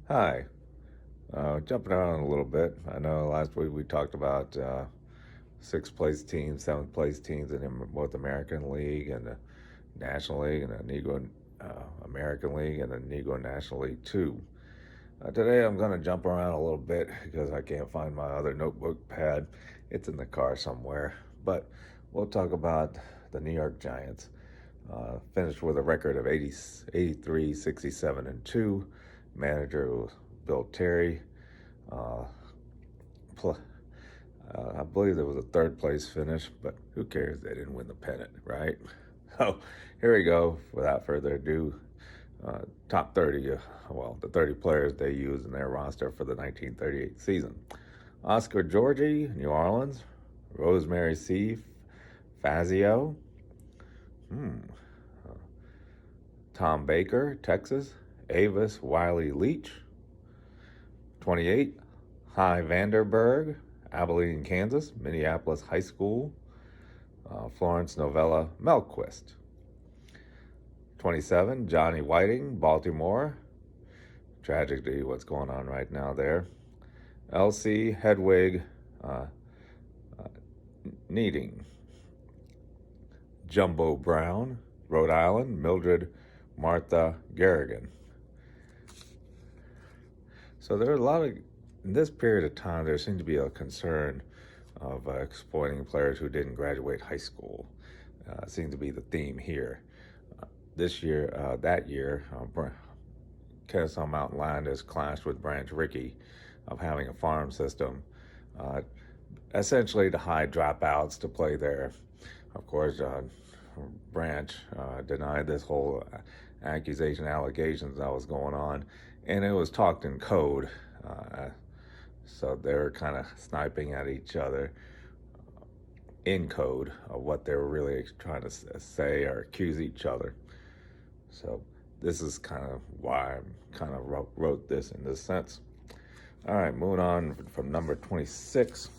Hi. Jumping around a little bit. I know last week we talked about sixth place teams, seventh place teams in both American League and the National League and the Negro American League and the Negro National League too. Today I'm going to jump around a little bit because I can't find my other notebook pad. It's in the car somewhere. But we'll talk about the New York Giants. Finished with a record of 83, 67, and 2. Manager was Bill Terry. Uh, pl- I believe there was a third place finish, but who cares? They didn't win the pennant, right? So here we go. Without further ado, top 30, the 30 players they used in their roster for the 1938 season. Oscar Georgie, New Orleans. Rosemary C. Fazio. Uh, Tom Baker, Texas. Avis Wiley Leach. 28. Hy Vanderberg, Abilene, Kansas. Minneapolis High School. Florence Novella Melquist. 27. Johnny Whiting, Baltimore. Tragedy, what's going on right now there. Elsie Hedwig Needing. Jumbo Brown, Rhode Island. Mildred Martha Garrigan. So there are a lot of, in this period of time, there seemed to be a concern of exploiting players who didn't graduate high school. Seemed to be the theme here. That year, Kennesaw Mountain Landis clashed with Branch Rickey of having a farm system, uh, essentially to hide dropouts to play there. Of course, Branch denied this whole allegations that was going on, and it was talked in code. So they're kind of sniping at each other in code of what they were really trying to say or accuse each other. So this is kind of why I kind of wrote this in this sense. All right, moving on from number 26.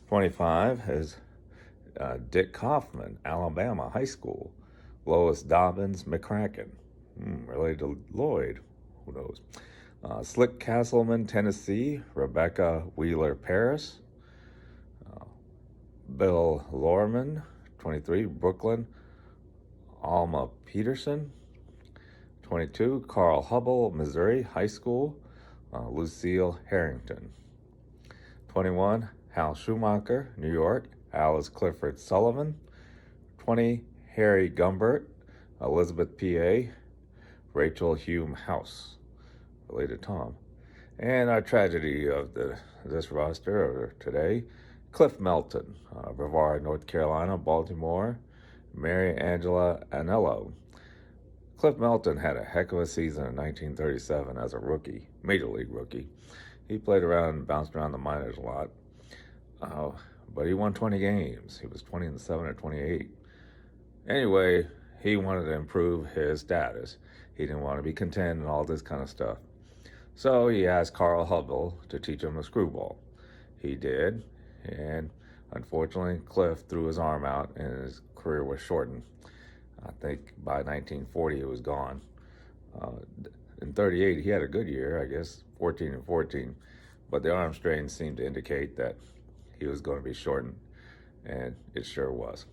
25 is Dick Kaufman, Alabama High School. Lois Dobbins McCracken, related to Lloyd, who knows. Slick Castleman, Tennessee. Rebecca Wheeler Paris. Bill Lorman, 23, Brooklyn. Alma Peterson, 22, Carl Hubble, Missouri High School. Lucille Harrington. 21, Hal Schumacher, New York. Alice Clifford Sullivan. 20, Harry Gumbert, Elizabeth, PA. Rachel Hume House, related Tom. And our tragedy of this roster today, Cliff Melton, Brevard, North Carolina. Baltimore, Mary Angela Anello. Cliff Melton had a heck of a season in 1937 as a rookie, major league rookie. He played around and bounced around the minors a lot, but he won 20 games. He was 20-7 or 28. Anyway, he wanted to improve his status. He didn't want to be content and all this kind of stuff. So he asked Carl Hubble to teach him a screwball. He did, and unfortunately, Cliff threw his arm out and his career was shortened. I think by 1940 it was gone. In 38, he had a good year, I guess, 14-14, but the arm strain seemed to indicate that he was going to be shortened, and it sure was.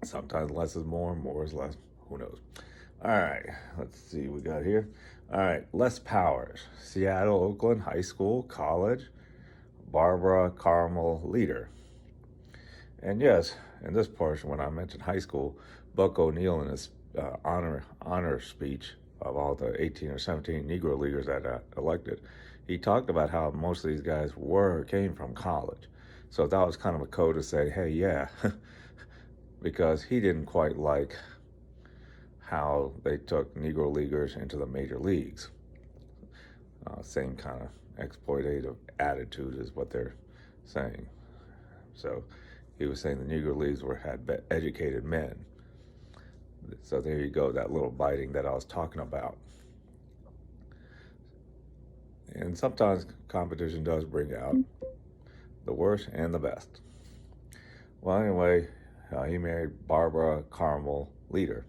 Sometimes less is more, more is less, who knows. All right, let's see what we got here. All right, Les Powers, Seattle, Oakland High School, College. Barbara Carmel Leader. And yes, in this portion, when I mentioned high school, Buck O'Neill in his honor speech of all the 18 or 17 Negro leaguers that elected, he talked about how most of these guys came from college. So that was kind of a code to say, hey, yeah, because he didn't quite like how they took Negro leaguers into the major leagues. Same kind of exploitative attitude is what they're saying. So he was saying the Negro Leagues had educated men. So there you go, that little biting that I was talking about. And sometimes competition does bring out the worst and the best. Well, anyway, he married Barbara Carmel Leader.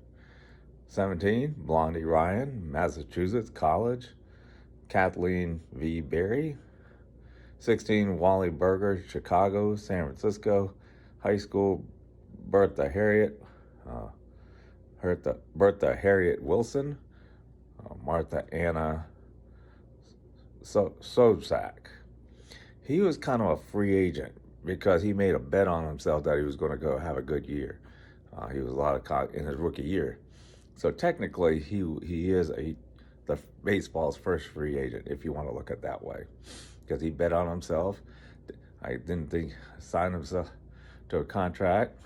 17, Blondie Ryan, Massachusetts College. Kathleen V. Berry. 16, Wally Berger, Chicago, San Francisco High School. Bertha Harriet Wilson. Martha Anna Sobczak. He was kind of a free agent because he made a bet on himself that he was going to go have a good year. He was a lot of in his rookie year. So technically, he is the baseball's first free agent, if you want to look at it that way, because he bet on himself. I didn't think sign himself to a contract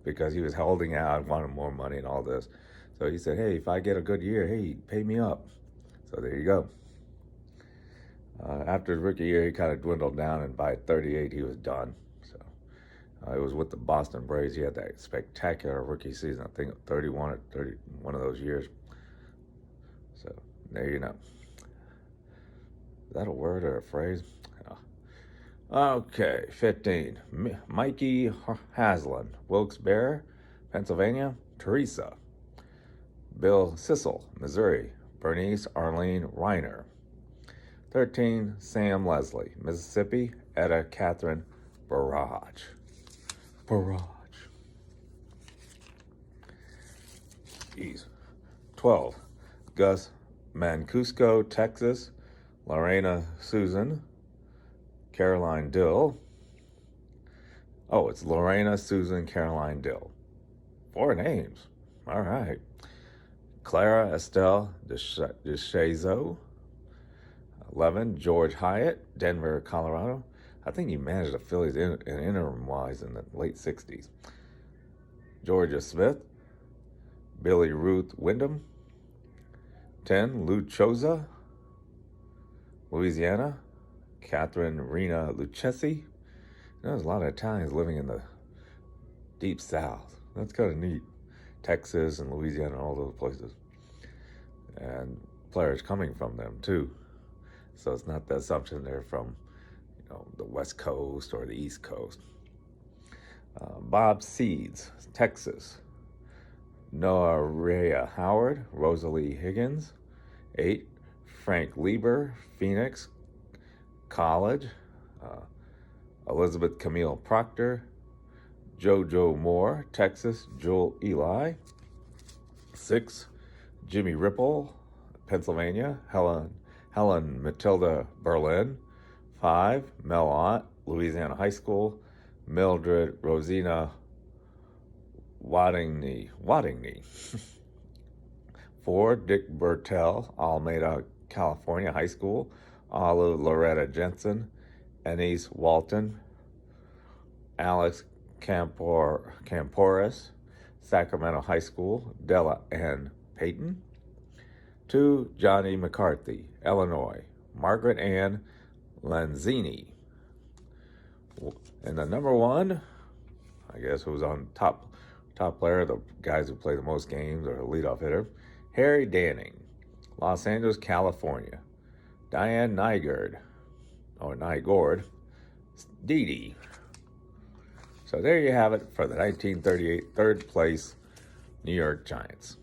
because he was holding out, wanted more money and all this. So he said, "Hey, if I get a good year, hey, pay me up." So there you go. After his rookie year, he kind of dwindled down, and by 38, he was done. So it was with the Boston Braves. He had that spectacular rookie season. I think 31 or 31 of those years. So there you know. Is that a word or a phrase? Okay, 15. Mikey Haslam, Wilkes-Barre, Pennsylvania. Teresa. Bill Sissel, Missouri. Bernice Arlene Reiner. 13, Sam Leslie, Mississippi. Etta Catherine Barrage. 12, Gus Mancuso, Texas. Lorena Susan, Caroline Dill. Oh, it's Lorena Susan Caroline Dill. 4 names. All right. Clara Estelle DeShazo. 11, George Hyatt, Denver, Colorado. I think he managed the Phillies interim-wise in the late 60s. Georgia Smith, Billy Ruth Wyndham. 10, Lou Choza, Louisiana. Catherine Rena Lucchesi. There's a lot of Italians living in the deep south. That's kind of neat. Texas and Louisiana and all those places. And players coming from them, too. So it's not the assumption they're from, the West Coast or the East Coast. Bob Seeds, Texas. Noah Rhea Howard, Rosalie Higgins. 8, Frank Lieber, Phoenix College. Elizabeth Camille Proctor. JoJo Moore, Texas, Joel Eli. 6, Jimmy Ripple, Pennsylvania. Helen Matilda Berlin. 5, Mel Ott, Louisiana High School. Mildred Rosina Waddingney. 4, Dick Bertel, Alameda, California High School. Alu Loretta Jensen. Ennis Walton. Alex Camporis, Sacramento High School. Della Ann Payton. 2, Johnny McCarthy, Illinois. Margaret Ann Lanzini. And the number 1, I guess, who was on top player, the guys who play the most games, or the leadoff hitter, Harry Danning, Los Angeles, California. Diane Nygaard, Dee. So there you have it for the 1938 third place New York Giants.